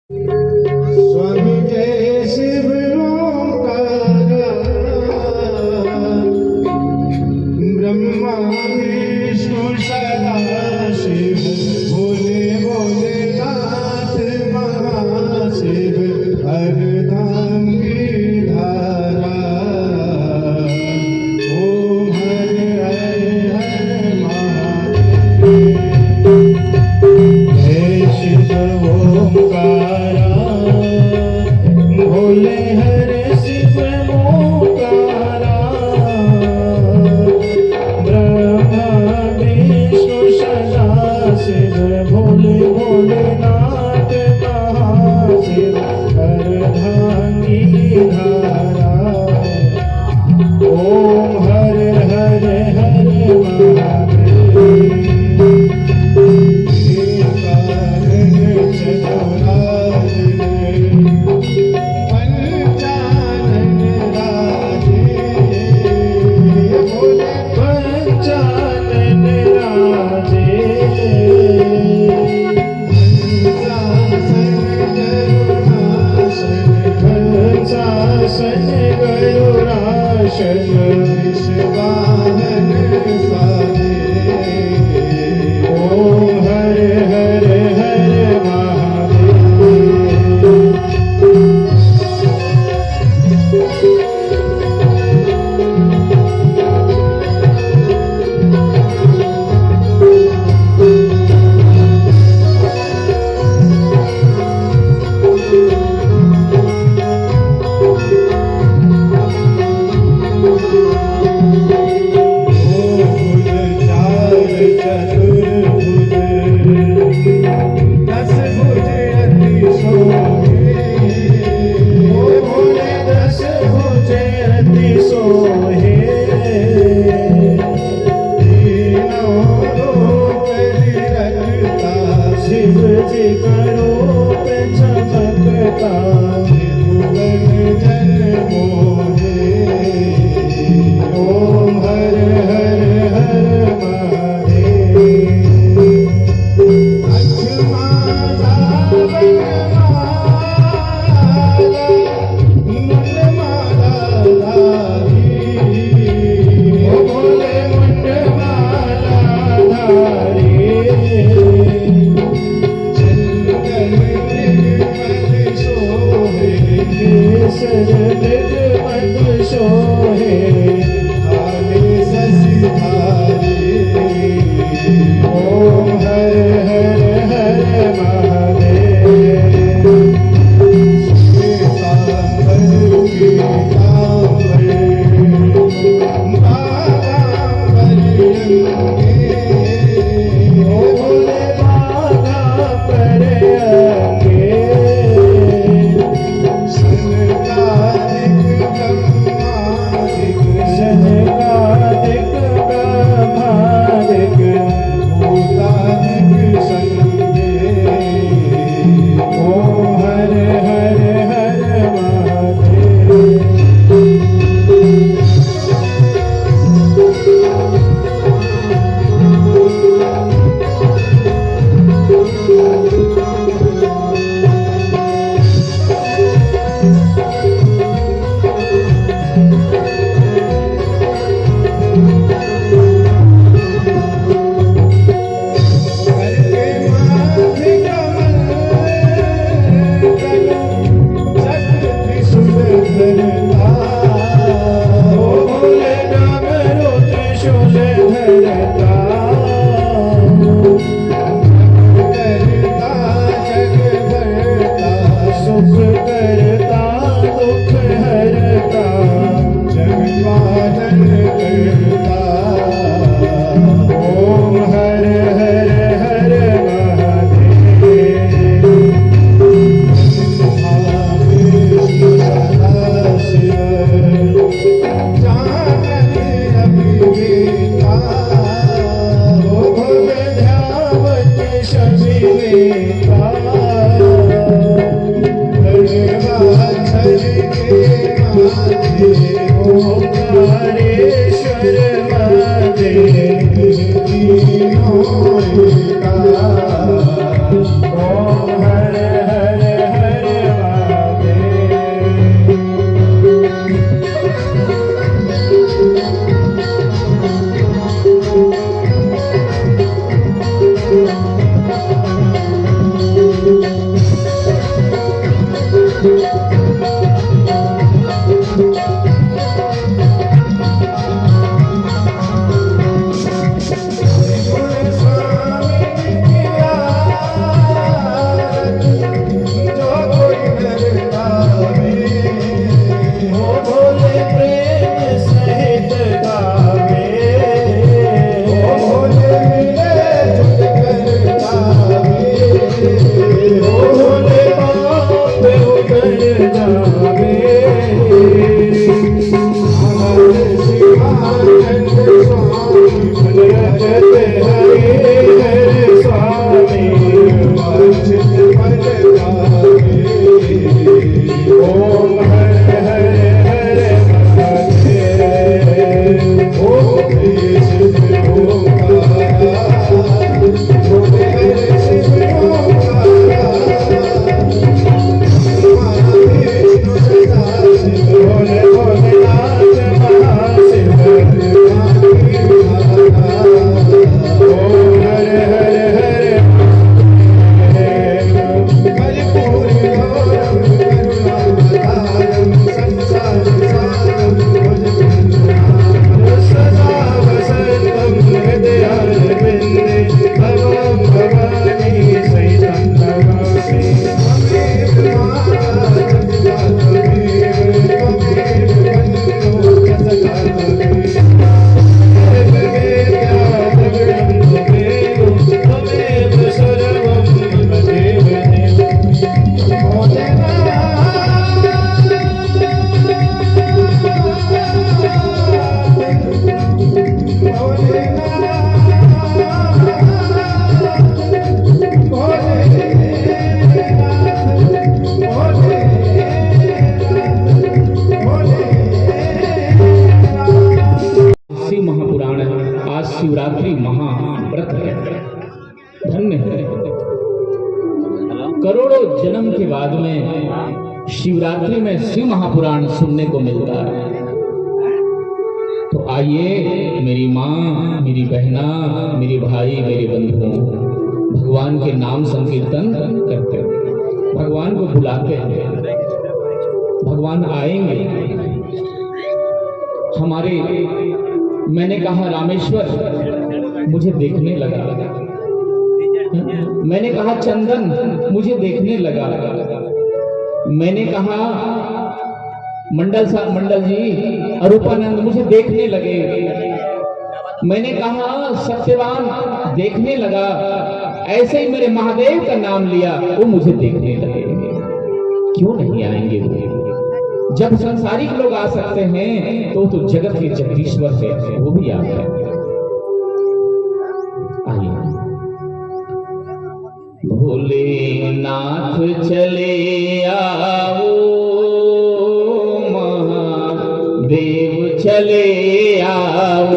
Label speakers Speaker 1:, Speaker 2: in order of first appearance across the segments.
Speaker 1: स्वामी जय शिव ओंकारा, ब्रह्मा विष्णु सदा शिव, भोले भोलेनाथ महाशिव, हर धाम की धारा। ओम हर हर हर महादेव। जय शिव ओंकारा,
Speaker 2: जन्म के बाद में शिवरात्रि में शिव महापुराण सुनने को मिलता है। तो आइए मेरी माँ, मेरी बहना, मेरे भाई, मेरे बंधु, भगवान के नाम संकीर्तन करते हैं, भगवान को बुलाते हैं। भगवान आएंगे हमारे। मैंने कहा रामेश्वर मुझे देखने लगा, मैंने कहा चंदन मुझे देखने लगा, मैंने कहा मंडल जी अरूपानंद मुझे देखने लगे, मैंने कहा सत्यवान देखने लगा। ऐसे ही मेरे महादेव का नाम लिया, वो मुझे देखने लगे। क्यों नहीं आएंगे वो? जब संसारिक लोग आ सकते हैं तो जगत के जगदीश्वर है, वो भी आ गए। आइए भोलेनाथ चले आओ, महादेव चले आओ,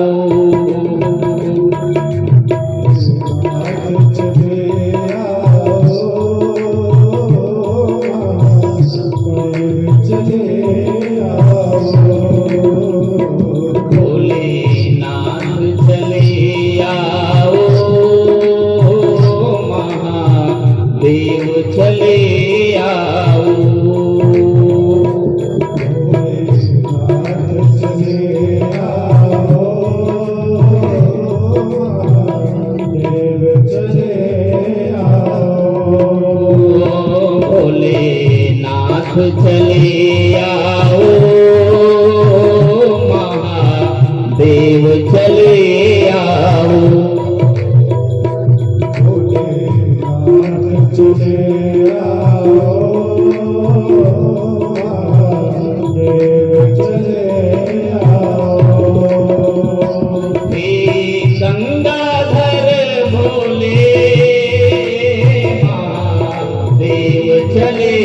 Speaker 2: चले आओ, महादेव चले आओ, भोलेनाथ चले आओ, महादेव चले आओ। हे गंगाधर भोले महादेव चले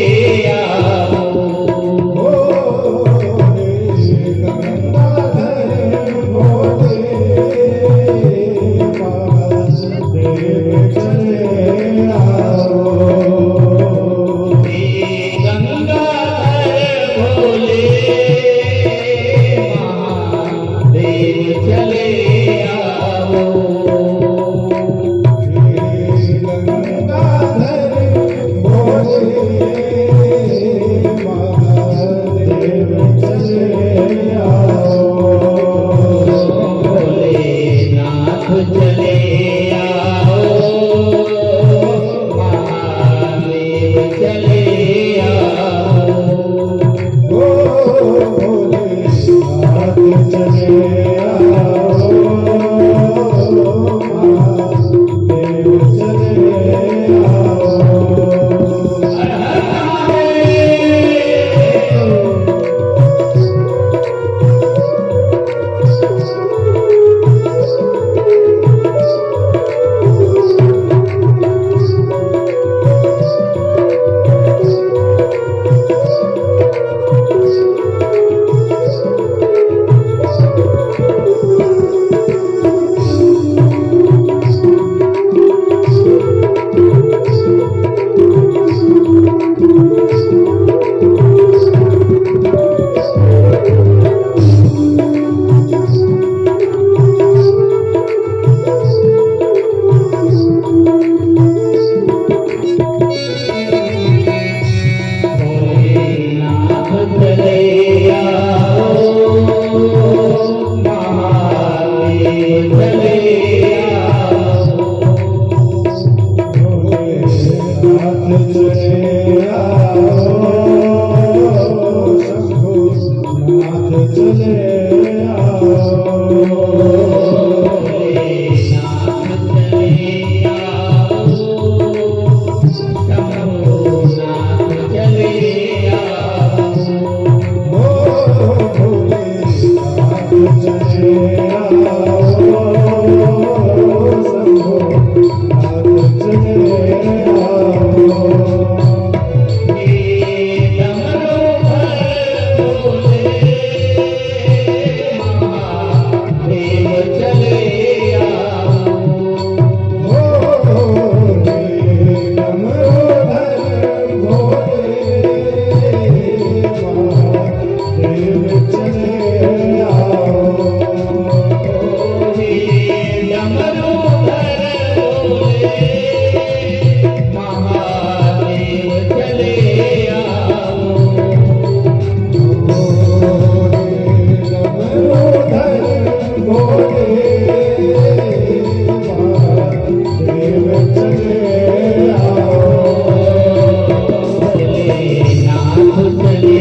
Speaker 2: चले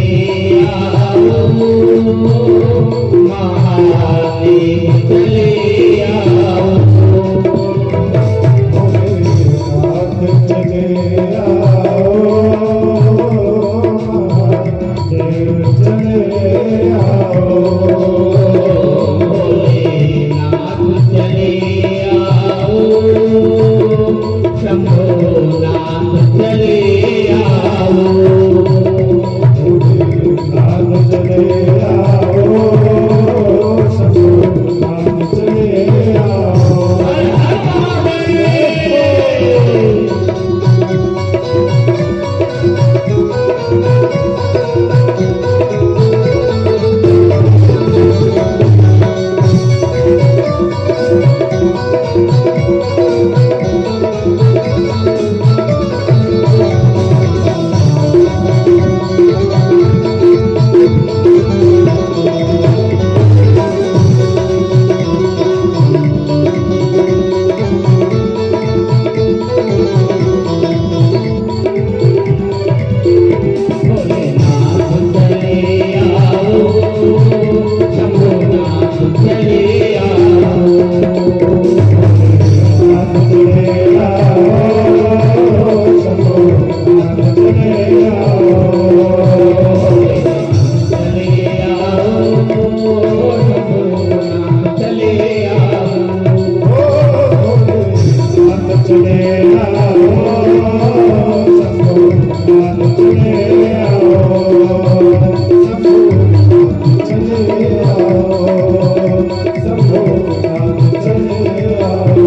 Speaker 2: आओ, महादेव चले आओ।
Speaker 1: भोलेनाथ चले आओ, महादेव चले आओ।
Speaker 2: भोलेनाथ चले आओ, शंभोनाथ चले आओ।
Speaker 1: भोलेनाथ चले आओ, शंभोनाथ चले आओ।
Speaker 2: हर हर महादेव। भोलेनाथ चले आओ, शंभोनाथ चले आओ।
Speaker 1: भोलेनाथ चले आओ, शंभोनाथ चले आओ।
Speaker 2: चले आओ, शंभोनाथ चले आओ।
Speaker 1: भोलेनाथ चले आओ, शंभोनाथ चले आओ। शंभोनाथ चले आओ, शंभोनाथ चले आओ।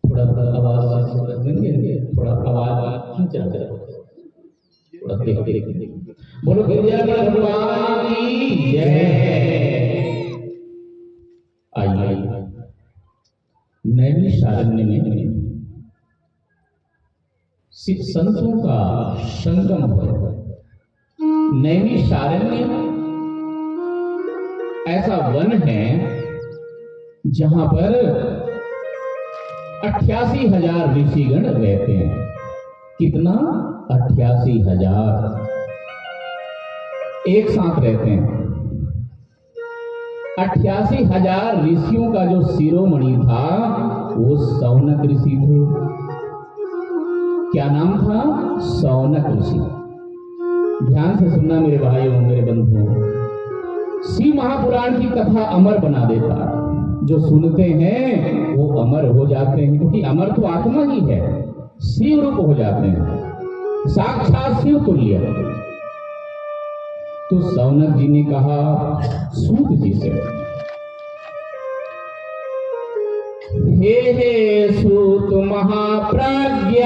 Speaker 2: थोड़ा थोड़ा आवाज थोड़ा आवाज खींच रहा है, थोड़ा देख देख देख। बोलो विद्याधर भगवान की जय। आइए नैमिषारण्य में सिर्फ संतों का संगम है। नैमिषारण्य ऐसा वन है जहां पर 88,000 ऋषिगण रहते हैं। कितना? 88,000 एक साथ रहते हैं। 88,000 ऋषियों का जो शिरोमणि था वो सौनक ऋषि थे। क्या नाम था? सौनक ऋषि। ध्यान से सुनना मेरे भाइयों, मेरे बंधुओं। शिव महापुराण की कथा अमर बना देता है। जो सुनते हैं वो अमर हो जाते हैं, क्योंकि अमर तो आत्मा ही है, शिव रूप हो जाते हैं, साक्षात शिव तुल्य। तो सौनक जी ने कहा सूत जी से, हे सूत महाप्राज्ञ,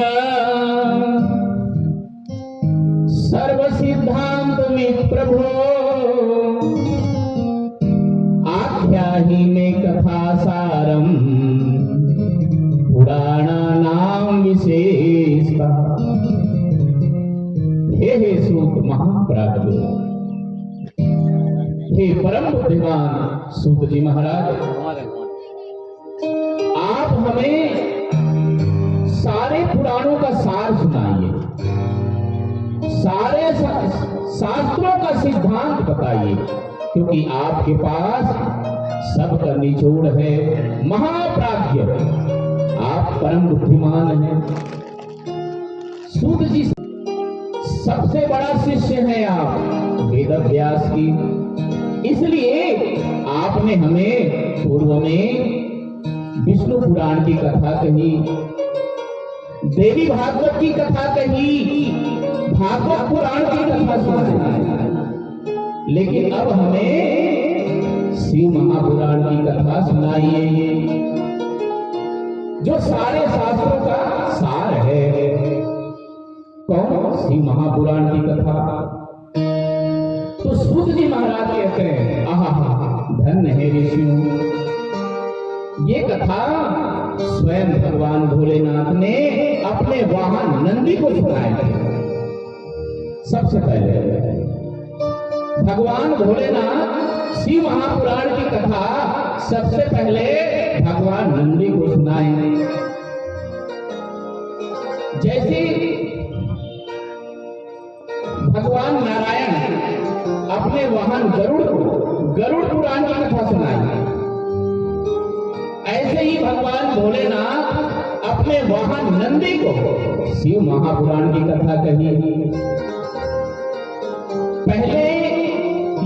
Speaker 2: सर्व सिद्धांत में प्रभो, आख्याहि में कथा सारम, पुराणानाम विशेषता। हे सूत महाप्राज्ञ, हे परम बुद्धिमान सूत जी महाराज, आप हमें सारे पुराणों का सार सुनाइए, सारे शास्त्रों का सिद्धांत बताइए, क्योंकि आपके पास सबका निचोड़ है। महाप्राज्ञ, आप परम बुद्धिमान हैं। सूत जी सबसे बड़ा शिष्य हैं आप वेद व्यास की, इसलिए आपने हमें पूर्व में विष्णु पुराण की कथा कही, देवी भागवत की कथा कही, भागवत पुराण की कथा सुनाई, लेकिन अब हमें शिव महापुराण की कथा सुनाइए, जो सारे शास्त्रों का सार है। कौन? शिव महापुराण की कथा। तो सूत जी महाराज कहते हैं, आहा धन्य है ऋषियों, ये कथा स्वयं भगवान भोलेनाथ ने अपने वाहन नंदी को सुनाई थी। सबसे पहले भगवान भोलेनाथ शिव महापुराण की कथा सबसे पहले भगवान नंदी को सुनाए। जैसे भगवान नारायण अपने वाहन गरुड़ पुराण की कथा सुनाई, ऐसे ही भगवान भोलेनाथ अपने वाहन नंदी को शिव महापुराण की कथा कही। पहले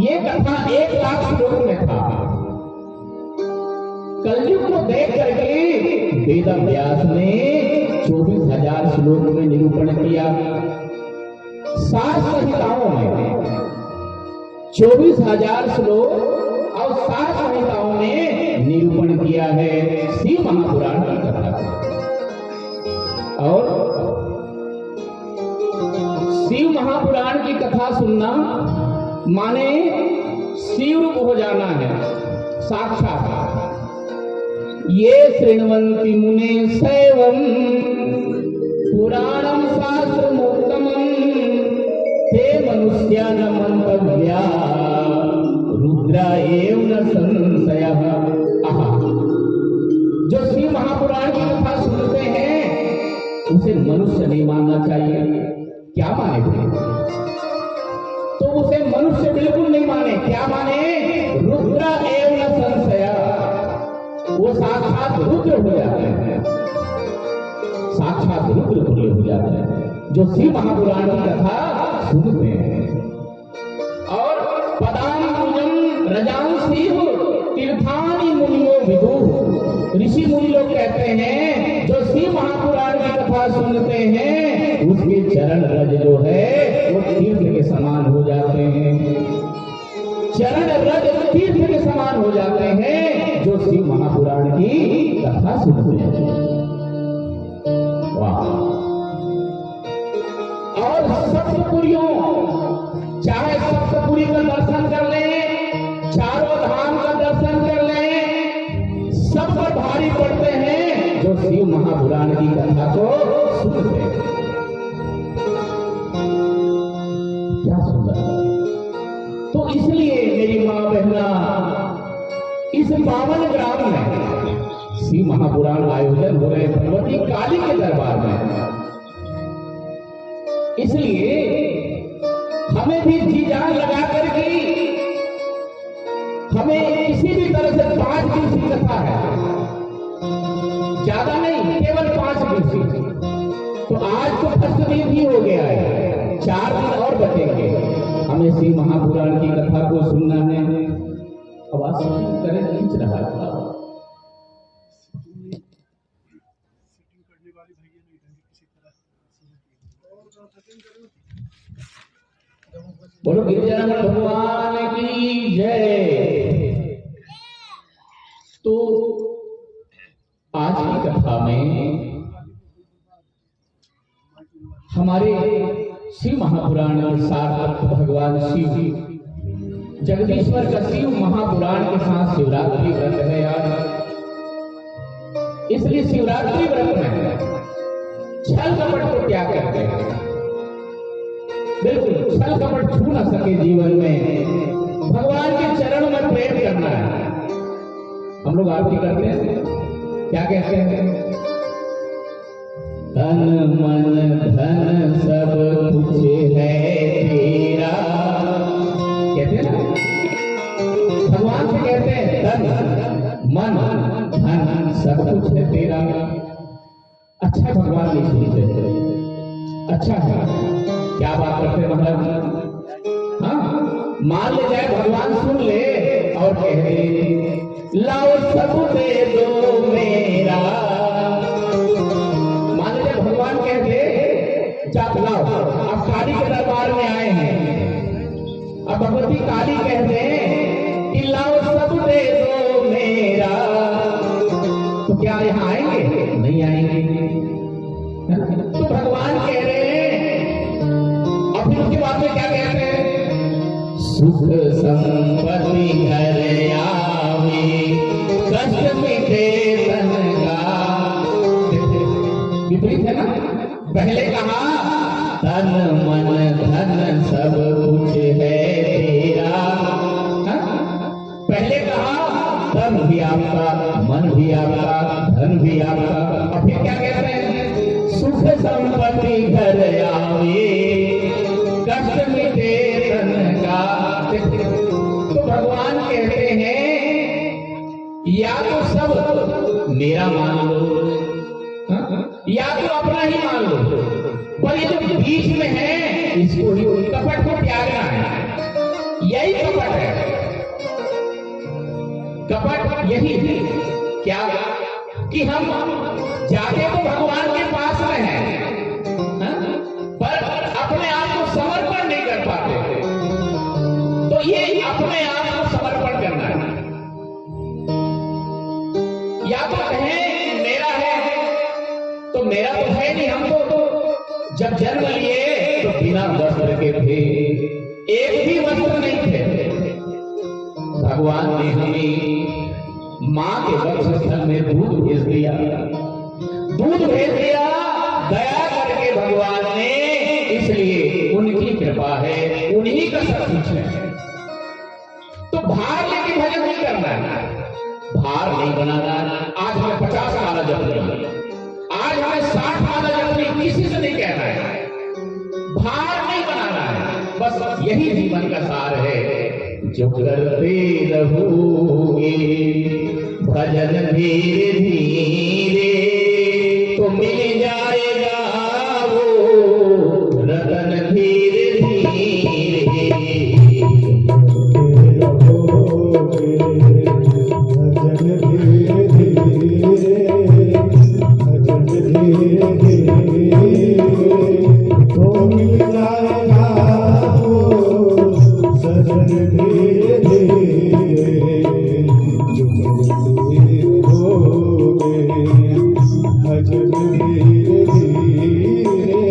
Speaker 2: ये कथा 1 लाख श्लोक में था। कलयुग को देख करके वेद व्यास ने 24,000 श्लोक में निरूपण किया। 7 संहिताओं में 24,000 श्लोक और 7 संहिताओं में निरूपण किया है शिव महापुराण की कथा। और शिव महापुराण की कथा सुनना माने शिव रूप हो जाना है, साक्षात। ये शृण्वन्ति मुने सैवं पुराणं शास्त्रमुत्तमं ते मनुष्या न मंतव्या रुद्रा एव न संशयः। जो शिव महापुराण की कथा सुनते हैं उसे मनुष्य नहीं मानना चाहिए। क्या माने तो उसे मनुष्य बिल्कुल नहीं माने। क्या माने? रुद्र एव न संशय। वो साक्षात रुद्र हो जाते हैं, साक्षात रुद्र तुल्य हो जाते हैं जो शिव महापुराण की कथा सुनते हैं। और पदांकुजम रजांसिह तीर्थानि मुनियो विदुः। ऋषि मुनि लोग कहते हैं जो शिव महापुराण की कथा सुनते हैं उसके चरण रज जो है वो तीर्थ के समान हो जाते हैं। चरण रज तीर्थ के समान हो जाते हैं जो शिव महापुराण की कथा सुनते हैं। वाह! और सप्तपुरियों, चाहे सप्तपुरी का दर्शन कर लें, चारों धाम का दर्शन कर लें, सब पर भारी पड़ते हैं जो शिव महापुराण की कथा को सुनते हैं। क्या सुंदर! तो इसलिए मेरी मां बहना, इस पावन ग्राम में शिव महापुराण आयोजन हो रहे भगवती काली के दरबार में। इसलिए हमें भी जी जान लगा करके हमें किसी भी तरह से 5 दिन की कथा है, ज्यादा नहीं, केवल 5 दिन की। तो आज तो फर्स्ट दिन ही हो गया है, 4 दिन और बचेंगे। हमें शिव महापुराण की कथा को सुनना है। आवाज करें, खींच रहा था। बोलो गिरिजानंद भगवान की जय। तो आज की कथा में हमारे शिव महापुराण के साथ भगवान शिव जगदीश्वर का शिव महापुराण के साथ शिवरात्रि व्रत है यार। इसलिए शिवरात्रि व्रत में छल कपट को त्याग करते हैं। बिल्कुल छल कपट छू न सके जीवन में। भगवान के चरण में प्रेम करना है। हम लोग आरती करते हैं, क्या कहते हैं? तन मन धन सब कुछ है तेरा। कहते हैं ना, भगवान से कहते हैं तन मन धन सब कुछ है तेरा। अच्छा भगवान नहीं सुनते। अच्छा है, क्या बात करते महाराज। हाँ, मान ले जाए भगवान सुन ले और कह दे लाओ सब दे दो मेरा। मान ले जाए भगवान कह दे जाप लाओ, आप काली के दरबार में आए हैं, अब भगवती काली कह दे कि लाओ सब दे दो मेरा, तो क्या यहाँ आएंगे? नहीं आएंगे। तो भगवान कह रहे हैं, और फिर उसके बाद में क्या कहते हैं? सुख संपत्ति घर आवे, कष्ट मिटे तन का। विपरीत है ना? पहले कहा तन मन धन सब कुछ है तेरा, आपका, मन भी आपका, धन भी आपका। और फिर क्या कहते हैं, सुख संपत्ति घर आवे, कष्ट मिटे तन का। तो भगवान कहते हैं या तो सब मेरा मान लो, या तो अपना ही मान लो, पर ये जो बीच में है इसको ही, कपट को त्यागना है। यही कपट है, कपट यही क्या कि हम जाते तो भगवान के पास में हैं, पर अपने आप को समर्पण नहीं कर पाते। तो ये अपने आप को समर्पण करना है। या तो कहें मेरा है, तो मेरा तो है नहीं। हम तो जब जन्म लिए तो बिना वस्त्र के थे, एक भी वस्त्र नहीं थे। भगवान ने हमें मां के वक्षस्थल में दूध भेज दिया, दूध भेज दिया दया करके भगवान ने। इसलिए उनकी कृपा है, उन्हीं का सब कुछ है। तो भार लेके भजन नहीं करना है, भार नहीं बनाना। आज हमें 50 माला जपनी, आज हमें 60 माला जपनी, किसी से नहीं कहना है, भार नहीं बनाना है। बस यही जीवन का सार है। जो करते रहोगे भजन धीरे धीरे, तो मिल जाएगा वो रतन धीरे धीरे।
Speaker 1: भजन धीरे धीरे, भजन धीरे धीरे, तो मिल जाएगा वो सजन धीरे धीरे। जो करते रहोगे भजन धीरे धीरे,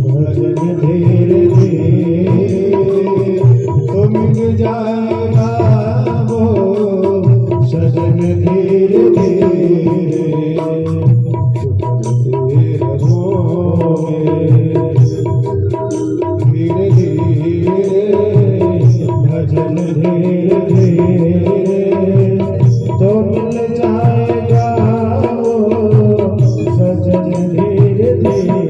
Speaker 1: भजन धीरे धीरे, तो मिल जाएगा वो सजन धीरे धीरे। जो करते रहोगे धीरे धीरे, भजन धीरे धीरे, तो मिल जाएगा वो सजन धीरे धीरे।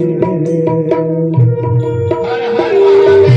Speaker 2: हर हर महादेव।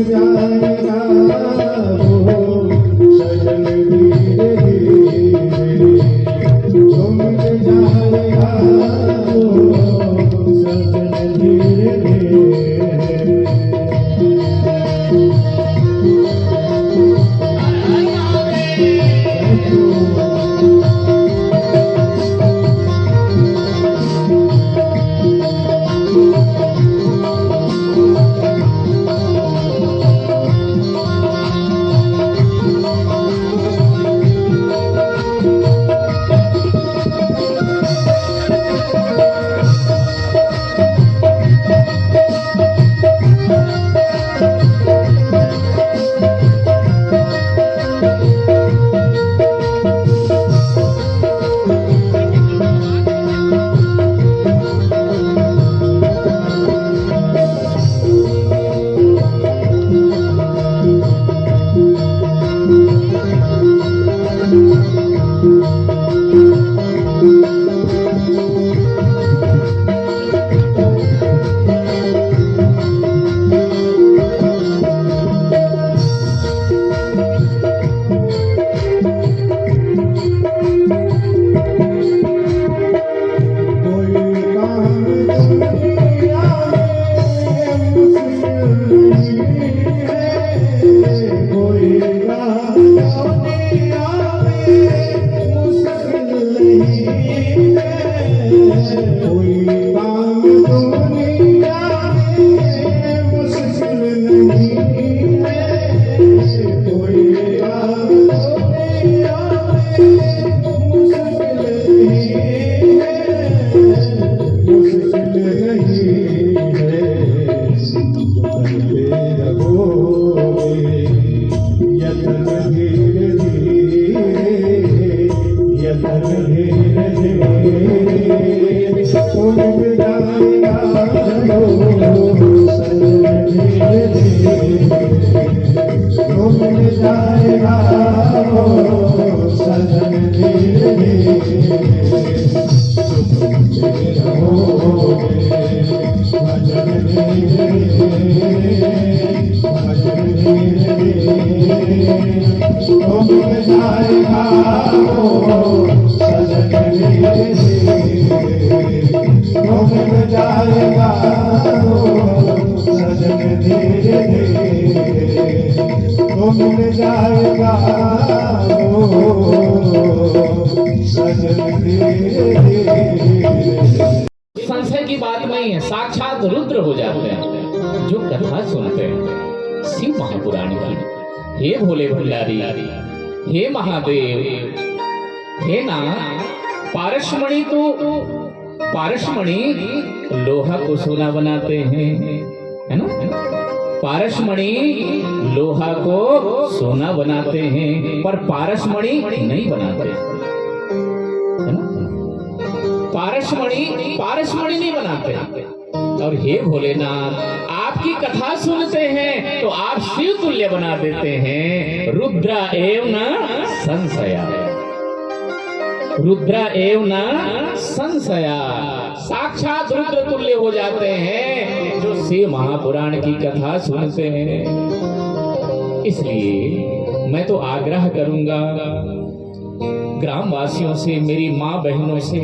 Speaker 1: जाएगा
Speaker 2: संशय की बात नहीं है, साक्षात रुद्र हो जाते हैं जो कथा सुनते हैं शिव महापुराण की। हे भोले भंडारी, हे महादेव, हे नाथ, पारसमणि तो पारसमणि लोहा को सोना बनाते हैं, है ना? पारसमणि लोहा को सोना बनाते हैं पर पारसमणि नहीं बनाते, है ना? पारसमणि नहीं बनाते। और हे भोलेनाथ, आपकी कथा सुनते हैं तो आप शिव तुल्य बना देते हैं। रुद्रा एव न संशया, रुद्रा एव न संशया, साक्षात रुद्र तुल्य हो जाते हैं जो शिव महापुराण की कथा सुनते हैं। इसलिए मैं तो आग्रह करूंगा ग्रामवासियों से, मेरी माँ बहनों से,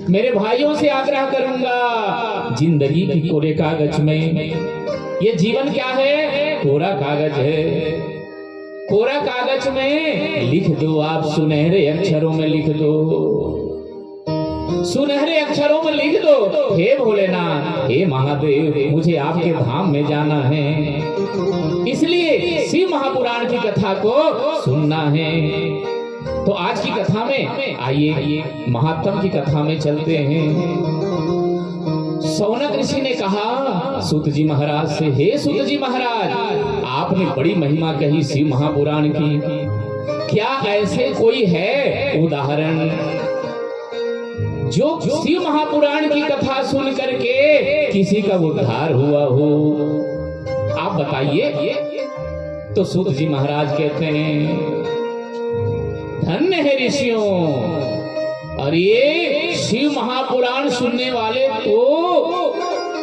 Speaker 2: मेरे भाइयों से आग्रह करूंगा, जिंदगी की कोरे कागज में, ये जीवन क्या है? कोरा कागज है। कोरा कागज में लिख दो, आप सुनहरे अक्षरों में लिख दो, सुनहरे अक्षरों में लिख दो, हे भोलेनाथ, हे महादेव, मुझे आपके धाम में जाना है। इसलिए शिव महापुराण की कथा को सुनना है। तो आज की कथा में आइए महात्म की कथा में चलते हैं। सौनक ऋषि ने कहा सूत जी महाराज से, हे सूत जी महाराज, आपने बड़ी महिमा कही शिव महापुराण की, क्या ऐसे कोई है उदाहरण जो शिव महापुराण की कथा सुन करके किसी का उद्धार हुआ हो? आप बताइए। तो सूत जी महाराज कहते हैं, धन्य है ऋषियों, और ये शिव महापुराण सुनने वाले तो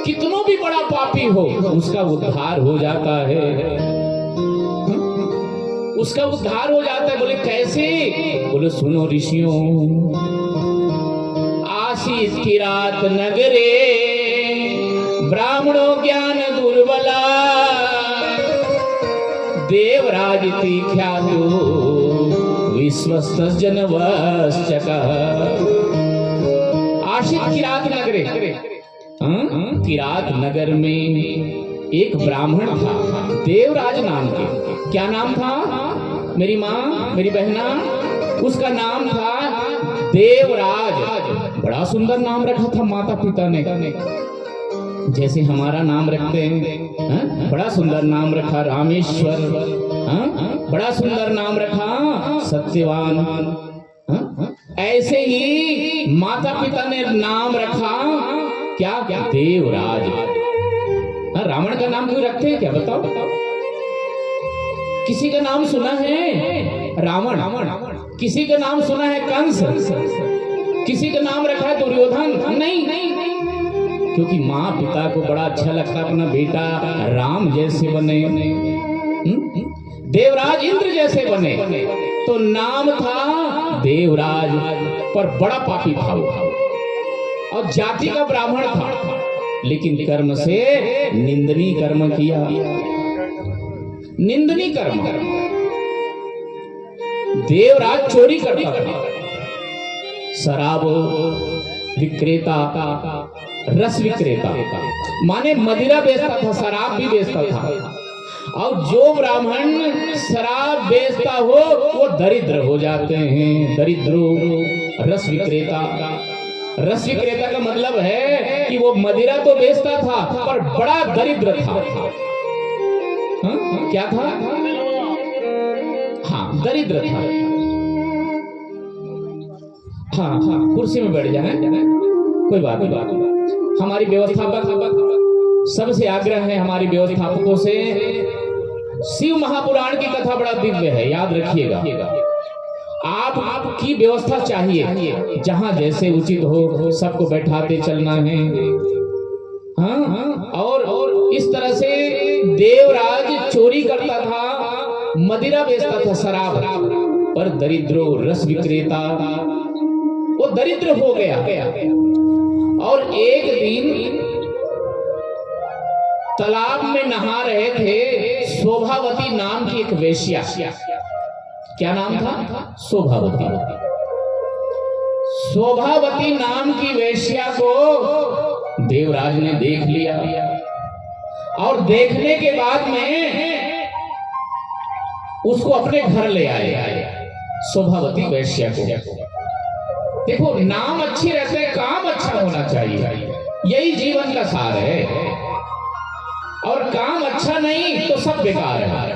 Speaker 2: कितनों भी बड़ा पापी हो उसका उद्धार हो जाता है, उसका उद्धार हो जाता है। बोले कैसे? बोले सुनो ऋषियों, आशीष की रात नगरे ब्राह्मणों ज्ञान दुर्बला, देवराज तीख्यातो विश्वस्त जनवश्चक। आशित किरात नगरे, किरात नगर में एक ब्राह्मण था, देवराज नाम के। क्या नाम था मेरी माँ, मेरी बहना? उसका नाम था देवराज। बड़ा सुंदर नाम रखा था माता पिता ने, जैसे हमारा नाम रखते हैं। बड़ा सुंदर नाम रखा रामेश्वर, बड़ा सुंदर नाम रखा सत्यवान। ऐसे ही माता पिता ने नाम रखा क्या? देवराज। रावण का नाम कोई रखते हैं क्या? बताओ। किसी का नाम सुना है? रावण। किसी का नाम सुना है? कंस। किसी का नाम रखा है दुर्योधन? नहीं, क्योंकि माँ पिता को बड़ा अच्छा लगता अपना बेटा राम जैसे बने, देवराज इंद्र जैसे बने, तो नाम था देवराज। पर बड़ा पापी था वो, और जाति का ब्राह्मण था, लेकिन कर्म से निंदनीय कर्म किया। निंदनीय कर्म। देवराज चोरी करता था, शराब विक्रेता, रस विक्रेता, माने मदिरा बेचता था, शराब भी बेचता था। और जो ब्राह्मण शराब बेचता हो वो दरिद्र हो जाते हैं। दरिद्रो रस विक्रेता। रस विक्रेता का मतलब है कि वो मदिरा तो बेचता था पर बड़ा दरिद्र था। क्या था? हाँ, दरिद्र था। हाँ, कुर्सी में बैठ जाए, कोई बात नहीं। हमारी व्यवस्थापक सबसे आग्रह है, हमारी व्यवस्थापकों से, शिव महापुराण की कथा बड़ा दिव्य है, याद रखिएगा। आपकी व्यवस्था चाहिए, जहां जैसे उचित हो सबको बैठाते चलना है। हाँ, और इस तरह से देवराज चोरी करता था, मदिरा बेचता था, शराब, पर दरिद्रो रस विक्रेता, वो दरिद्र हो गया। और एक दिन तालाब में नहा रहे थे शोभावती नाम की एक वेश्या। क्या नाम था? शोभावती। शोभावती नाम की वेश्या को देवराज ने देख लिया और देखने के बाद में उसको अपने घर ले आए। शोभावती वेश्या को। देखो, नाम अच्छे रहते, काम अच्छा होना चाहिए, यही जीवन का सार है। और काम अच्छा नहीं तो सब बेकार है।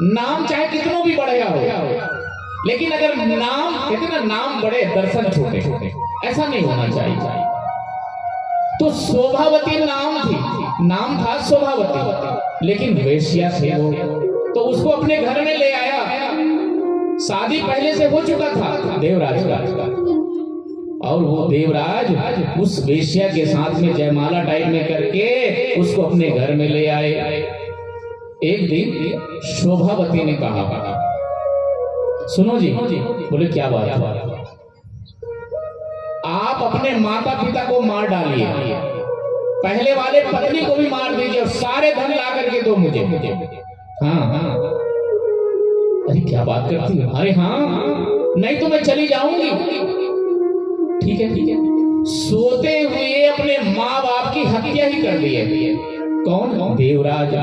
Speaker 2: नाम चाहे कितनों भी बढ़िया हो, लेकिन अगर नाम, कहते ना, नाम बड़े दर्शन छोटे, ऐसा नहीं होना चाहिए। तो शोभावती नाम थी, नाम था शोभावती, लेकिन वेश्या थे वो। तो उसको अपने घर में ले आया। शादी पहले से हो चुका था देवराज का, और वो देवराज उस वेश्या के साथ में जयमाला टाइप में करके उसको अपने घर में ले आए। एक दिन शोभावती ने कहा, सुनो जी। बोले, क्या बात है? आप अपने माता पिता को मार डालिए, पहले वाले पत्नी को भी मार दीजिए, और सारे धन ला करके दो मुझे। हाँ, अरे क्या बात करती है? अरे हाँ, नहीं तो मैं चली जाऊंगी। ठीक है। सोते हुए अपने माँ बाप की हत्या ही कर दी है। कौन? देवराज।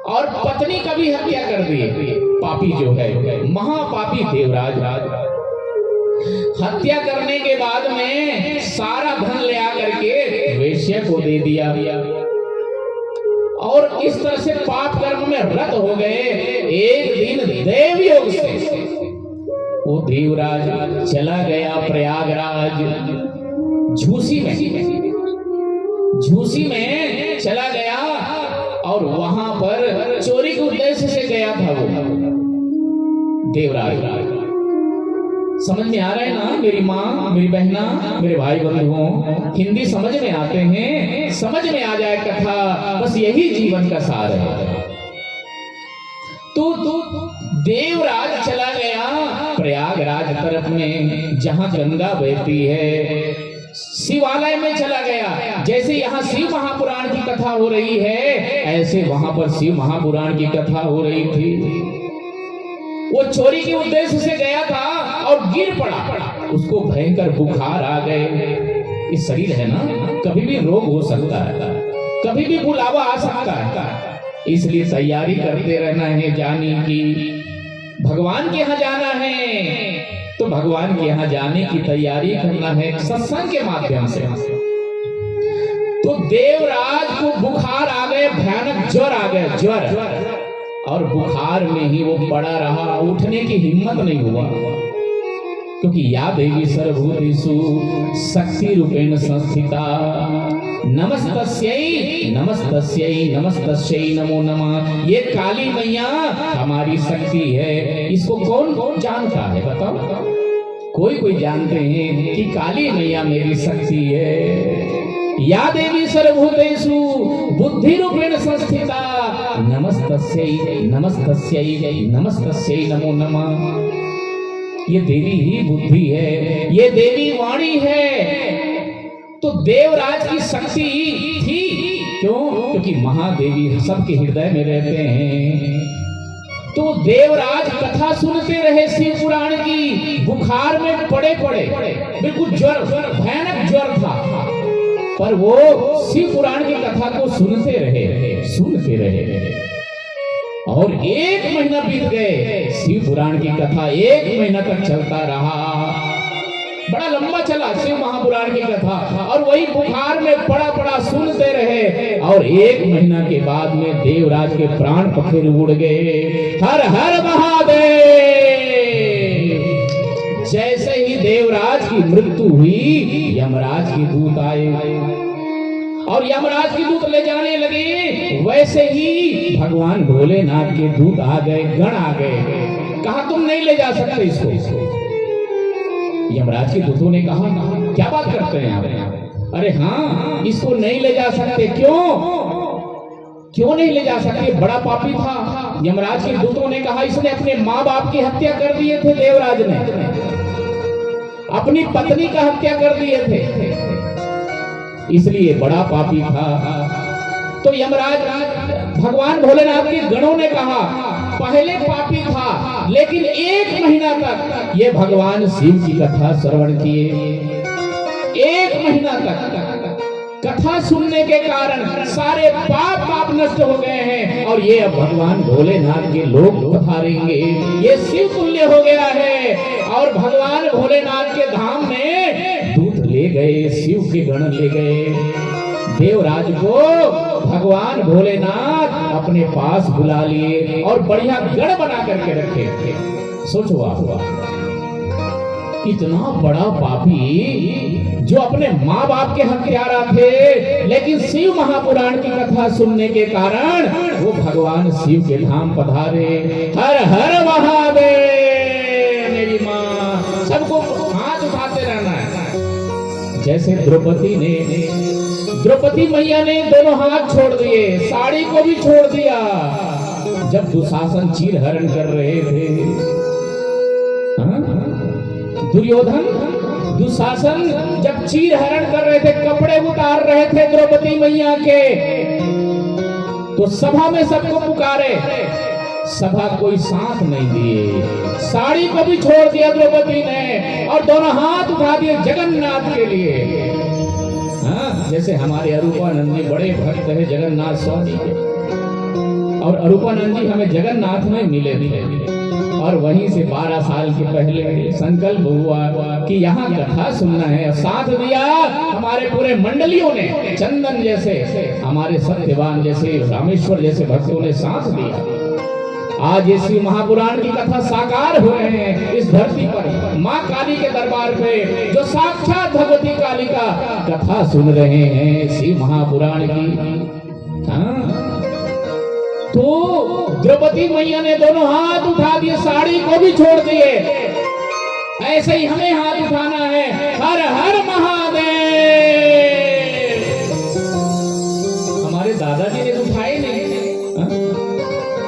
Speaker 2: और पत्नी का भी हत्या कर दी है। पापी जो है, महापापी देवराज। हत्या करने के बाद में सारा धन ले आकर के वेश्या को दे दिया, और इस तरह से पाप कर्म में रत हो गए। एक दिन देवयोग से वो देवराज चला गया प्रयागराज, झूसी में चला गया, और वहां पर चोरी के उद्देश्य से गया था वो देवराज। समझ में आ रहा है ना मेरी माँ, मेरी बहना, मेरे भाई बंधुओं? हिंदी समझ में आते हैं, समझ में आ जाए कथा, बस यही जीवन का सार है। तो देवराज चला गया प्रयागराज तरफ में, जहां गंगा बहती है। शिवालय में चला गया। जैसे यहाँ शिव महापुराण की कथा हो रही है, ऐसे वहां पर शिव महापुराण की कथा हो रही थी। वो चोरी के उद्देश्य से गया था और गिर पड़ा, उसको भयंकर बुखार आ गए। इस शरीर है ना, कभी भी रोग हो सकता है, कभी भी बुलावा आ सकता है, इसलिए तैयारी करते रहना है जाने की। भगवान के यहाँ जाना है तो भगवान के यहाँ जाने की तैयारी करना है सत्संग के माध्यम से। तो देवराज को बुखार आ गए, भयानक ज्वर आ गए, ज्वर, और बुखार में ही वो पड़ा रहा, उठने की हिम्मत नहीं हुआ। क्योंकि या देवी सर्वभूतेषु शक्ति रूपेण संस्थिता, नमस्तस्यै नमस्तस्यै नमस्तस्यै नमो नमः। ये काली मैया हमारी शक्ति है। इसको कौन कौन जानता है बताओ? कोई जानते हैं कि काली मैया मेरी शक्ति है। या देवी सर्वभूतेषु बुद्धि रूपेण संस्थिता, नमस्तस्यै नमस्तस्यै नमस्तस्यै नमो नमः। ये देवी ही बुद्धि है, ये देवी वाणी है। तो देवराज की शक्ति थी, क्यों? क्योंकि महादेवी सबके हृदय में रहते हैं। तो देवराज कथा सुनते रहे शिव पुराण की, बुखार में पड़े बिल्कुल ज्वर, भयानक ज्वर था, पर वो शिव पुराण की कथा को सुनते रहे। और 1 महीना बीत गए, शिव पुराण की कथा 1 महीना तक चलता रहा। बड़ा लंबा चला शिव महापुराण की कथा, और वही बुखार में पड़ा सुनते रहे। और 1 महीना के बाद में देवराज के प्राण पखेरु उड़ गए। हर हर महादेव। जैसे ही देवराज की मृत्यु हुई, यमराज के दूत आए, और यमराज के दूत ले जाने लगे। वैसे ही भगवान भोलेनाथ के दूत आ गए, गण आ गए। कहा तुम नहीं ले जा सकते इसको। यमराज के दूतों ने कहा क्या बात करते हैं आप? अरे हाँ, इसको नहीं ले जा सकते। क्यों नहीं ले जा सकते? बड़ा पापी था। यमराज के दूतों ने कहा इसने अपने माँ बाप की हत्या कर दिए थे, देवराज ने अपनी पत्नी का हत्या कर दिए थे, इसलिए बड़ा पापी था। तो यमराज, भगवान भोलेनाथ के गणों ने कहा पहले पापी था, लेकिन 1 महीना तक ये भगवान शिव की कथा श्रवण किए। 1 महीना तक कथा सुनने के कारण सारे पाप नष्ट हो गए हैं और ये अब भगवान भोलेनाथ के लोग पधारेंगे। ये शिव तुल्य हो गया है और भगवान भोलेनाथ के धाम में दूत ले गए, शिव के गण ले गए। देवराज को भगवान भोलेनाथ अपने पास बुला लिए और बढ़िया गण बना करके रखे। सोचो आप, इतना बड़ा पापी जो अपने माँ बाप के हत्यारा थे, लेकिन शिव महापुराण की कथा सुनने के कारण वो भगवान शिव के धाम पधारे। हर हर महादेव। मेरी माँ, सबको हाथ उठाते रहना है। जैसे द्रौपदी मैया ने दोनों हाथ छोड़ दिए, साड़ी को भी छोड़ दिया। जब दुशासन चीर हरण कर रहे थे, दुर्योधन दुशासन जब चीर हरण कर रहे थे, कपड़े उतार रहे थे द्रौपदी मैया के, तो सभा में सबको पुकारे, सभा कोई साथ नहीं दिए। साड़ी को भी छोड़ दिया द्रौपदी ने और दोनों हाथ उठा दिए जगन्नाथ के लिए। हाँ, जैसे हमारे अरूपानंद जी बड़े भक्त है जगन्नाथ स्वामी के, और अरूपानंद जी हमें जगन्नाथ में मिले और वहीं से 12 साल के पहले संकल्प हुआ कि यहाँ कथा सुनना है। साथ दिया हमारे पूरे मंडलियों ने, चंदन जैसे, हमारे सत्यवान जैसे, रामेश्वर जैसे भक्तों ने साथ दिया। आज ये शिव महापुराण की कथा साकार हो रहे हैं इस धरती पर, माँ काली के दरबार पे, जो साक्षात भगवती काली का कथा सुन रहे हैं शिव महापुराण की। हाँ, तो द्रौपदी मैया ने दोनों हाथ उठा दिए, साड़ी को भी छोड़ दिए। ऐसे ही हमें हाथ उठाना है। हर हर महादेव। हमारे दादाजी ने उठाए नहीं,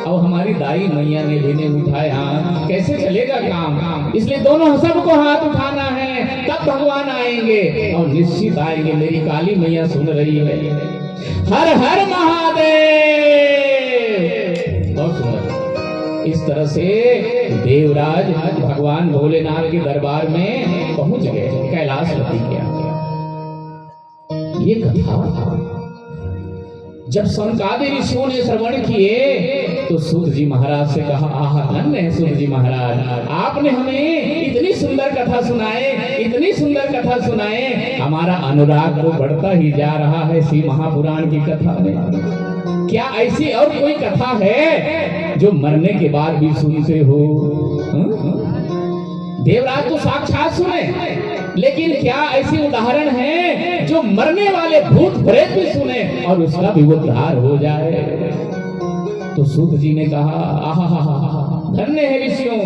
Speaker 2: और हमारी दाई मैया ने भी नहीं उठाया। कैसे चलेगा काम? इसलिए दोनों सबको हाथ उठाना है, तब भगवान आएंगे और निश्चित आएंगे। मेरी काली मैया सुन रही है। हर हर महादेव। इस तरह से देवराज भगवान भोलेनाथ के दरबार में पहुंच गए, कैलाशपति के आगे। ये कथा जब सनकादि ऋषियों ने श्रवण किए तो सूत जी महाराज से कहा, आह धन्य है सूत जी महाराज, आपने हमें इतनी सुंदर कथा सुनाए, इतनी सुंदर कथा सुनाए, हमारा अनुराग तो बढ़ता ही जा रहा है शिव महापुराण की कथा में। क्या ऐसी और कोई कथा है जो मरने के बाद भी सुनते हो? देवराज तो साक्षात सुने, लेकिन क्या ऐसी उदाहरण है जो मरने वाले भूत प्रेत भी सुने और उसका भी उद्धार हो जाए? तो सूत जी ने कहा, आहा धन्य है ऋषियों,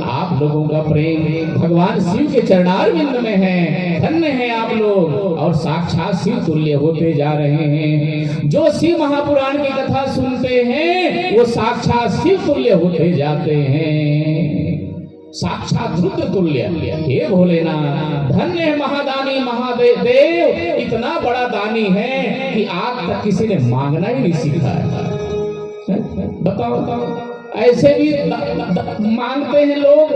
Speaker 2: आप लोगों का प्रेम भगवान शिव के चरणारविंद में है। धन्य है आप लोग, और साक्षात शिव तुल्य होते जा रहे हैं। जो शिव महापुराण की कथा सुनते हैं वो साक्षात शिव तुल्य होते जाते हैं, साक्षात रुद्र तुल्य। हे भोलेनाथ, धन्य है महादानी महादेव। इतना बड़ा दानी है कि आज तक किसी ने मांगना ही नहीं सीखा है। बताओ, ऐसे भी मांगते हैं लोग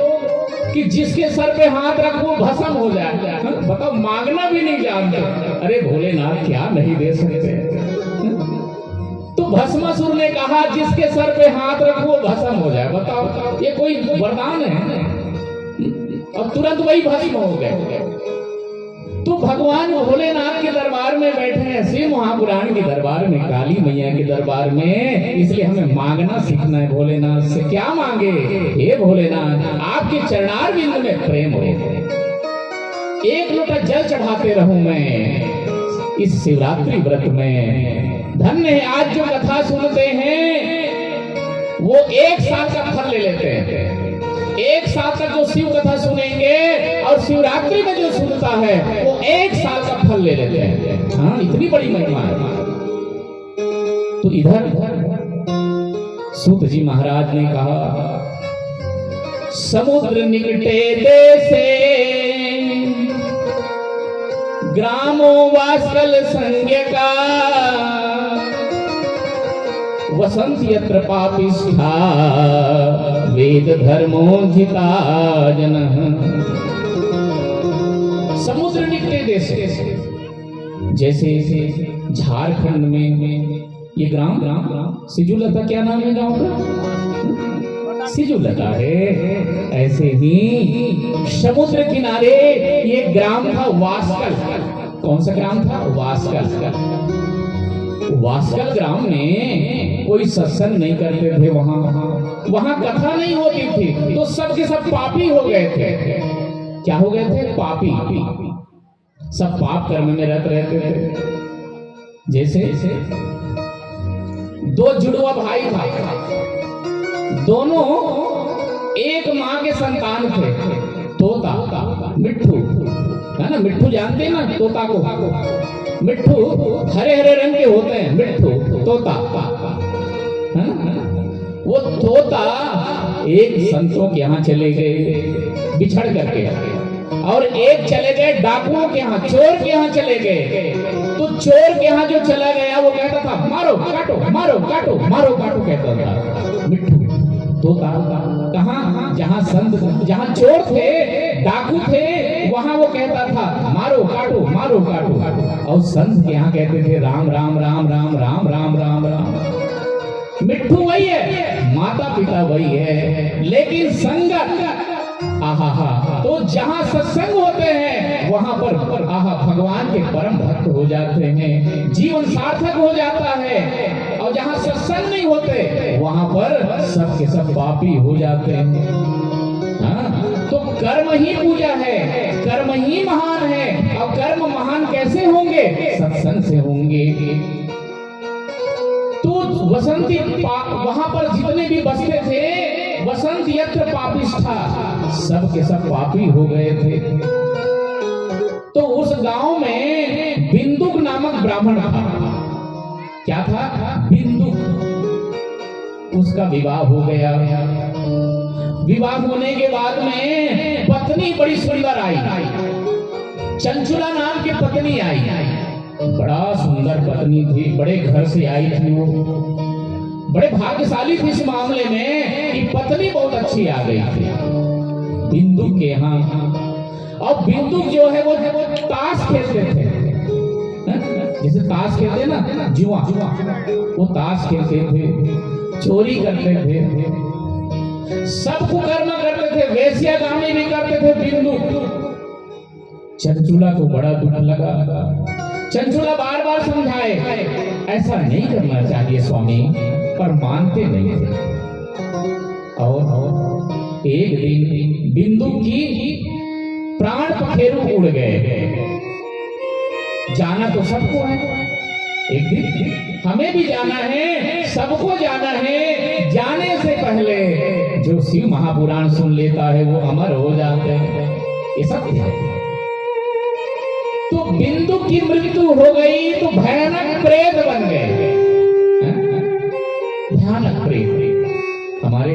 Speaker 2: कि जिसके सर पे हाथ रखो भस्म हो जाए। बताओ, मांगना भी नहीं जानते। अरे भोलेनाथ क्या नहीं दे सकते? तो भस्मासुर ने कहा जिसके सर पे हाथ रखो भस्म हो जाए। बताओ, ये कोई वरदान है? और तुरंत वही भस्म हो गए। तो भगवान भोलेनाथ के दरबार में बैठे हैं, शिव महापुराण के दरबार में, काली मैया के दरबार में। इसलिए हमें मांगना सीखना है भोलेनाथ से। क्या मांगे? हे भोलेनाथ, आपके चरणारविंद में प्रेम हो, एक लोटा जल चढ़ाते रहूं मैं इस शिवरात्रि व्रत में। धन्य है आज जो कथा सुनते हैं वो 1 साल का फल ले लेते हैं। 1 साल तक जो शिव कथा सुनेंगे और शिवरात्रि में जो सुनता है वो 1 साल का फल ले लेते हैं। हाँ, इतनी बड़ी महिमा है। तो इधर सूत जी महाराज ने कहा, समुद्र निकटे देशे ग्रामो वास्कल संज्ञ का, वसंत यत्र पापिष्ठा वेद धर्मोजिता जनः। समुद्र निकटे देश, जैसे झारखंड में ये ग्राम सिजुलता, क्या नाम है गांव का? सिजुलता है। ऐसे ही समुद्र किनारे ये ग्राम था वास्कल। कौन सा ग्राम था? वास्कल। वास्कल ग्राम में कोई सत्संग नहीं करते थे, वहां कथा नहीं होती थी, तो सबके सब पापी हो गए थे। क्या हो गए थे? पापी। सब पाप कर्म में रहते थे। जैसे दो जुड़वा भाई था, दोनों एक माँ के संतान थे। तोता मिट्ठू, है ना? मिट्ठू जानते हैं ना तोता को? मिट्ठू हरे हरे रंग के होते हैं, मिट्ठू तोता, है ना? वो तोता एक संतों के यहाँ चले गए बिछड़ करके, और एक चले गए डाकुओं के यहाँ, चोर के यहाँ चले गए। तो चोर के यहाँ जो चला गया वो कहता था मारो काटो, मारो काटो, मारो काटो कहता था मिट्ठू। तोता कहाँ? जहाँ संत, जहाँ चोर थे, डाकू थे, वहां वो कहता था मारो काटो, मारो काटो। और संत के यहाँ कहते थे राम राम राम राम राम राम राम राम। मिट्ठू वही है, माता पिता वही है, लेकिन संगत आहा। तो जहाँ सत्संग होते हैं वहां पर आहा भगवान के परम भक्त हो जाते हैं, जीवन सार्थक हो जाता है। और जहाँ सत्संग नहीं होते वहां पर सब के सब पापी हो जाते हैं। हाँ? तो कर्म ही पूजा है, कर्म ही महान है। और कर्म महान कैसे होंगे? सत्संग से होंगे। तो वसंती वहां पर जितने भी बसते थे, वसंत यत्र पापिष्ठा, सब के सब पापी हो गए थे। तो उस गांव में बिंदुक नामक ब्राह्मण था। क्या था? बिंदुक। उसका विवाह हो गया। विवाह होने के बाद में पत्नी बड़ी सुंदर आई, चंचुला नाम की पत्नी आई। बड़ा सुंदर पत्नी थी, बड़े घर से आई थी वो। बड़े भाग्यशाली थी इस मामले में कि पत्नी बहुत अच्छी आ गई थी बिंदुक के यहाँ। और बिंदुक जो है वो ताश खेलते थे, जैसे ताश खेलते ना, जुआ, वो ताश खेलते थे, चोरी करते थे, सब कुकर्म करते थे, वेश्यागामी भी करते थे बिंदुक। चंचुला को बड़ा दुख लगा। चंचुला बार बार समझाए ऐसा नहीं करना चाहिए स्वामी, पर मानते नहीं थे। और एक दिन बिंदु की प्राण पखेरु उड़ गए। जाना तो सबको है, एक दिन हमें भी जाना है, सबको जाना है। जाने से पहले जो शिव महापुराण सुन लेता है वो अमर हो जाते हैं, ये सत्य है। तो बिंदु की मृत्यु हो गई तो भयानक प्रेत बन गए, भयानक प्रेत। हमारे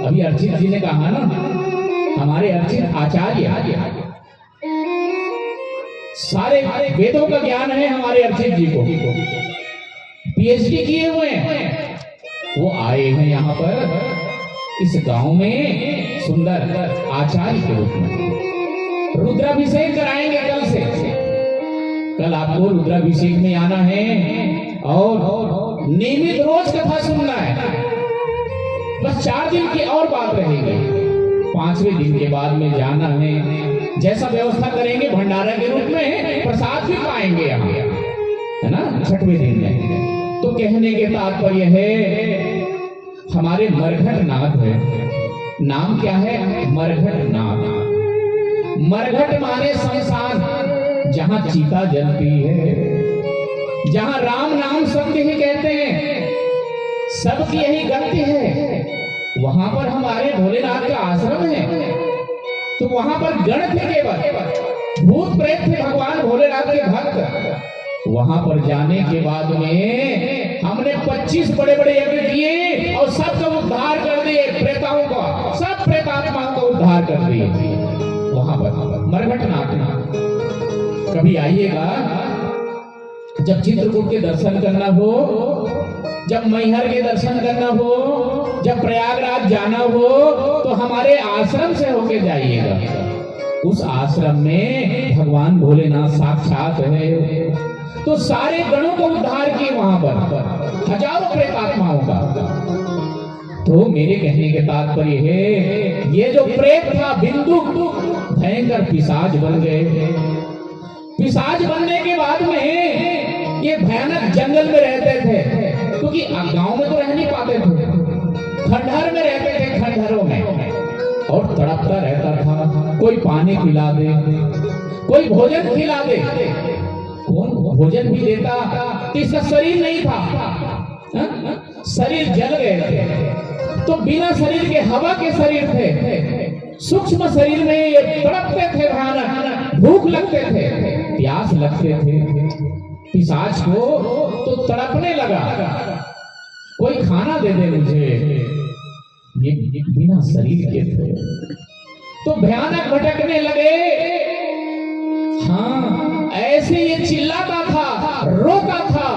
Speaker 2: अभी अर्चित जी ने कहा ना, हमारे अर्चित आचार्य, सारे वेदों का ज्ञान है हमारे अर्चित जी को, पीएचडी किए हुए हैं। वो आए हैं यहाँ पर इस गांव में सुंदर आचार्य के रूप में। रुद्राभिषेक कराएंगे कल से। कल आपको रुद्राभिषेक में आना है और नियमित रोज कथा सुनना है। बस 4 दिन की और बात रहेगी, 5वें दिन के बाद में जाना है। जैसा व्यवस्था करेंगे भंडारा के रूप में प्रसाद भी पाएंगे यहाँ, है ना, 6वें दिन में। तो कहने के तात्पर्य है हमारे मरघट नाथ है, नाम क्या है? मरघट नाथ। मरघट माने शमशान, जहां चीता जलती है, जहां राम नाम सत्य ही कहते हैं, सबकी यही गति है। वहां पर हमारे भोलेनाथ का आश्रम है। तो वहां पर गण थे, केवल भूत प्रेत थे, भगवान भोलेनाथ के भक्त। वहां पर जाने के बाद में हमने 25 बड़े बड़े यज्ञ किए और सबका उद्धार कर दिए, प्रेताओं का, सब प्रेतात्माओं का उद्धार कर दिए। वहां पर मरघट नाथ। कभी आइएगा, जब चित्रकूट के दर्शन करना हो, जब मैहर के दर्शन करना हो, जब प्रयागराज जाना हो, तो हमारे आश्रम से होके जाइएगा। उस आश्रम में भगवान भोलेनाथ साक्षात है। तो सारे गणों को उद्धार किए वहां पर, हजारों प्रेतात्माओं का। तो मेरे कहने के तात्पर्य है, ये जो प्रेत था बिंदु भयंकर पिशाच बन गए। पिशाच बनने के बाद में ये भयानक जंगल में रहते थे, क्योंकि गांव में तो रह नहीं पाते थे, खंडहर में रहते थे, खंडहरों में, और तड़पता रहता था। कोई पानी पिला दे, कोई भोजन खिला दे। कौन भोजन भी देता? इसका शरीर नहीं था, शरीर जल गए थे। तो बिना शरीर के हवा के शरीर थे, सूक्ष्म शरीर में ये तड़पते थे, भयानक भूख लगते थे, प्यास लगते थे। पिशाच को तो तड़पने लगा, कोई खाना दे दे मुझे। ये बिना शरीर के थे, तो भयानक भटकने लगे। हाँ, ऐसे ये चिल्लाता था, रोता था,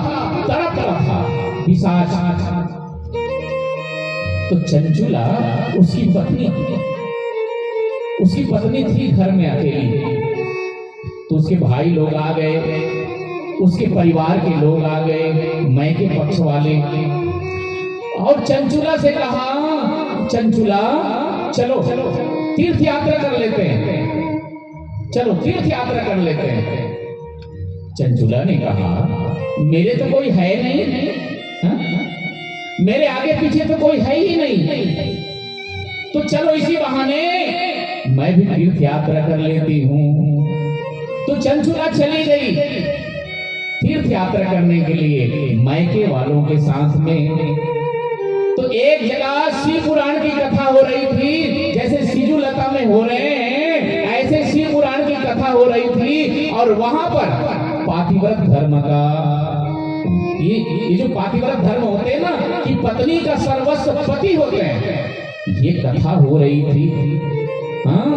Speaker 2: तड़पता था पिशाच। तो चंचुला उसकी पत्नी थी घर में अकेली। तो उसके भाई लोग आ गए, उसके परिवार के लोग आ गए, मैं के पक्ष वाले, और चंचुला से कहा, चंचुला चलो तीर्थ यात्रा कर लेते हैं, चलो तीर्थ यात्रा कर लेते हैं। चंचुला ने कहा, मेरे तो कोई है नहीं, मेरे आगे पीछे तो कोई है ही नहीं, तो चलो इसी बहाने मैं भी तीर्थ यात्रा कर लेती हूँ। तो चंचुला चली गई तीर्थ यात्रा करने के लिए मायके वालों के साथ में। तो एक जगह शिव पुराण की कथा हो रही थी, जैसे सिजु लता में हो रहे हैं, ऐसे शिव पुराण की कथा हो रही थी। और वहां पर पातिव्रत धर्म का, ये जो पातिव्रत धर्म होते हैं ना, कि पत्नी का सर्वस्व पति होते हैं, ये कथा हो रही थी। हाँ,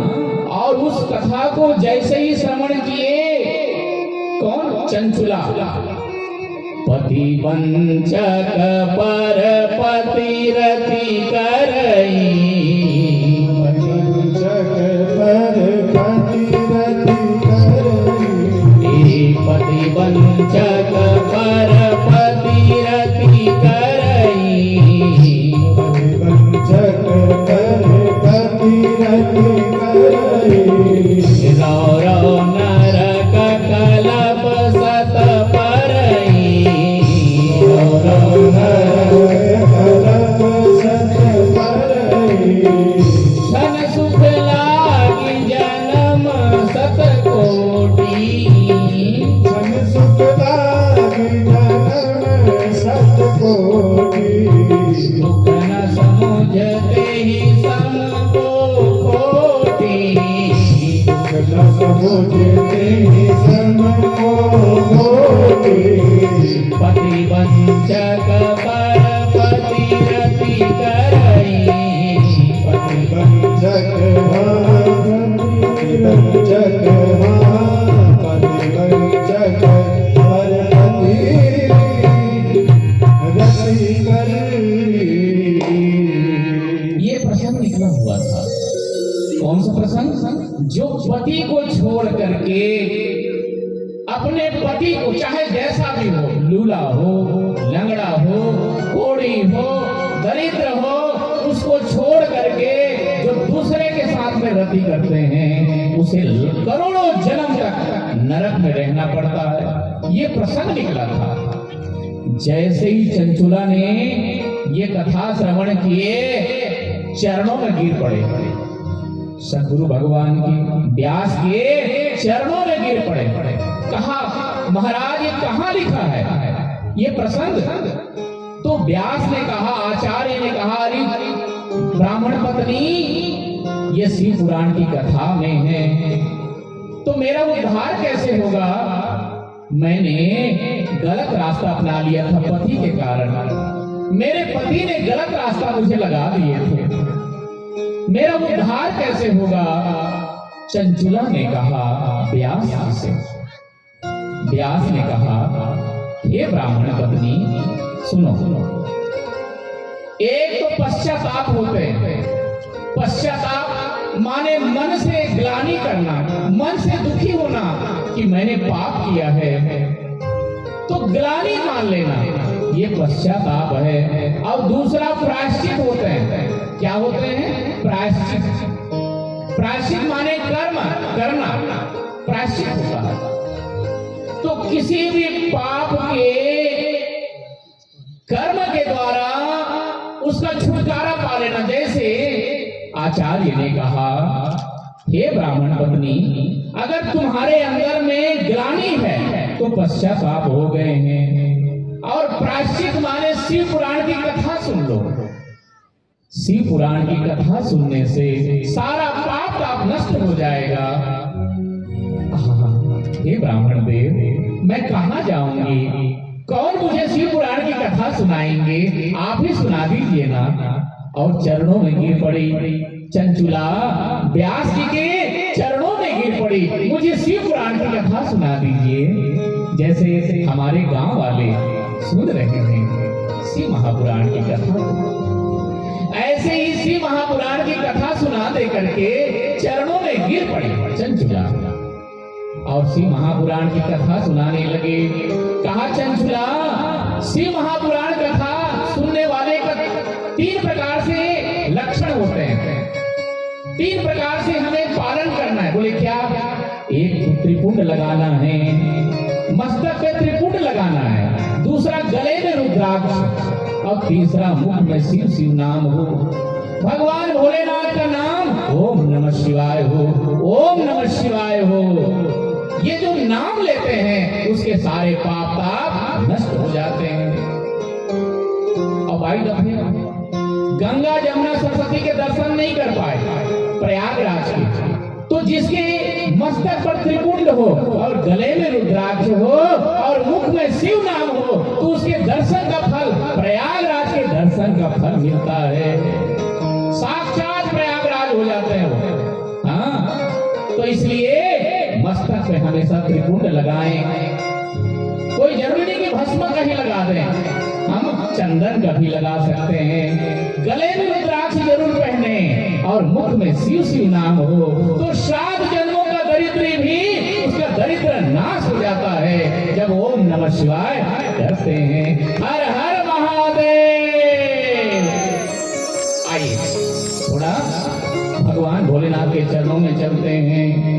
Speaker 2: और उस कथा को जैसे ही श्रवण किए, कौन? चंचुला। पति वंचक पर पतिरति करई, पति वंचक पर पतिरति करई, रौ नरक कलप सत परई, सन सुख लागी जन्म सत कोटि, दुख न समुझते ही सम को खोटी, पति वंचक पर पतिरति करई, ये प्रसंग निकला हुआ था। कौन सा प्रसंग? जो पति को छोड़ करके अपने पति को, चाहे जैसा भी हो, लूला हो, लंगड़ा हो, कोढ़ी हो, दरिद्र हो, उसको छोड़ करके जो दूसरे के साथ में रति करते हैं, उसे करोड़ों जन्म तक नरक में रहना पड़ता है। ये प्रसंग निकला था। जैसे ही चंचुला ने ये कथा श्रवण किए, चरणों में गिर पड़े, सदगुरु भगवान की, व्यास के चरणों में गिर पड़े। कहा, महाराज ये कहाँ लिखा है ये प्रसंग? तो व्यास ने कहा, आचार्य ने कहा, अरे ब्राह्मण पत्नी, ये शिव पुराण की कथा में है, तो मेरा उद्धार कैसे होगा? मैंने गलत रास्ता अपना लिया था पति के कारण, मेरे पति ने गलत रास्ता मुझे लगा दिए थे, मेरा उद्धार कैसे होगा? चंचुला ने कहा व्यास से, व्यास ने कहा हे ब्राह्मण पत्नी सुनो, एक तो पश्चाताप होते हैं। पश्चाताप माने मन से ग्लानि करना, मन से दुखी होना कि मैंने पाप किया है, तो ग्लानि मान लेना, ये पश्चाताप है। और दूसरा प्रायश्चित होते हैं। क्या होते हैं? प्रायश्चित। प्रायश्चित माने कर्म करना, प्रायश्चित होता है। तो किसी भी पाप के कर्म के द्वारा उसका छुटकारा पा लेना। जैसे आचार्य ने कहा, हे ब्राह्मण पत्नी, अगर तुम्हारे अंदर में ग्लानि है तो पश्चाताप हो गए हैं। और प्रायश्चित माने शिव पुराण की कथा सुन लो। शिव पुराण की कथा सुनने से सारा पाप ताप नष्ट हो जाएगा। हे ब्राह्मण देव, मैं कहाँ जाऊंगी? कौन मुझे शिव पुराण की कथा सुनाएंगे? आप ही सुना दीजिए ना। और चरणों में गिर पड़ी चंचुला, व्यास जी के चरणों में गिर पड़ी, मुझे शिव पुराण की कथा सुना दीजिए। जैसे हमारे गांव वाले सुन रहे हैं शिव महापुराण की कथा, ऐसे ही शिव महापुराण की कथा सुना दे करके चरणों में गिर पड़ी चंचुला और शिव महापुराण की कथा सुनाने लगे। कहा, चंचुला, शिव महापुराण कथा सुनने वाले का 3 प्रकार से लक्षण होते हैं, 3 प्रकार से हमें पालन करना है। बोले क्या? एक तो त्रिपुंड लगाना है, मस्तक पे त्रिपुंड लगाना है, दूसरा गले में रुद्राक्ष, और तीसरा मुख में शिव शिव नाम हो, भगवान भोलेनाथ का नाम ओम नमः शिवाय हो, ओम नमः शिवाय हो। ये जो नाम लेते हैं उसके सारे पाप ताप नष्ट हो जाते हैं। और भाई दफे गंगा जमुना सरस्वती के दर्शन नहीं कर पाए प्रयागराज के, तो जिसके मस्तक पर त्रिपुंड हो और गले में रुद्राक्ष हो और मुख में शिव नाम हो, तो उसके दर्शन का फल, प्रयागराज के दर्शन का फल मिलता है। साक्षात प्रयागराज हो जाते हैं वो। हाँ, तो इसलिए मस्तक पे हमेशा त्रिपुंड लगाएं। कोई जरूरी नहीं कि भस्म का ही लगा दें, हम चंदन का भी लगा सकते हैं। गले में रुद्राक्ष जरूर पहने और मुख में शिव शिव नाम हो, तो 7 जन्मों का दरिद्री भी उसका दरिद्र नाश हो जाता है जब ओम नमः शिवाय करते हैं। हर हर महादेव। आइए थोड़ा भगवान भोलेनाथ के चरणों में चलते हैं।